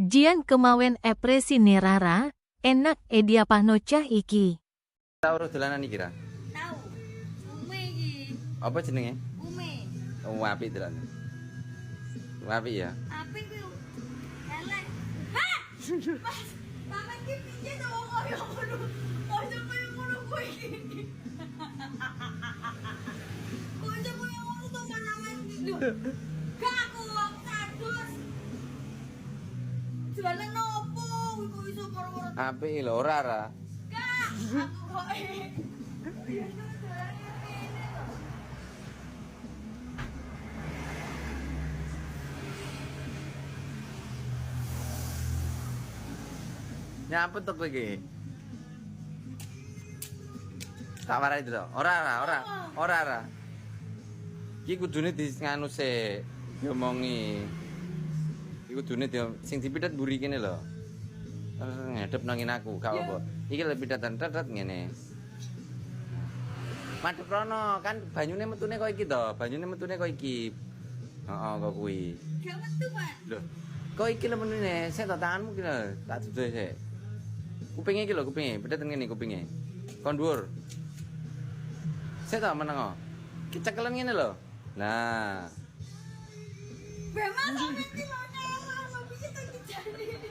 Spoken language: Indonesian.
Jian kemawen epresi nerara, enak dia panocah iki. Tau urus dolanan iki ra? Tahu. Ume iki. Apa jenenge? Ume. Oh, apik dolanan. Apik ya. Apik ku. Elek. Hah! Mas, paman ki piye to wong koyo ngono? Koyo koyo ngono kuwi iki. Koyo koyo ngono to manaman iki. Gak aku wong sadus. Jualan opo kuwi kok iso moro-moro. Apik lho ora ra. Gak, aku kok biasa jualan ngene to. Nyaput to kowe iki. Tak warai to. Ora ra. Iki kudune nganu sik diomongi. Iki kudune sing dipithut mburi kene lho. Ngadep nangin aku, gak apa. Iki lebih datang tetet ngene. Madhep rono kan banyune metune kok iki to. Banyune metune kok iki. Heeh, kok kuwi. Gak metu, Pak. Lho. Kok iki lho menune, sik to tanganmu iki lho, tak duduh sik. Kupinge iki lho, kupinge, pedet ngene kupinge. Kon dhuwur. Sik to menengo. Kecekelen ngene lho. Nah. Memang sampe iki lho nyala, piye to iki jane.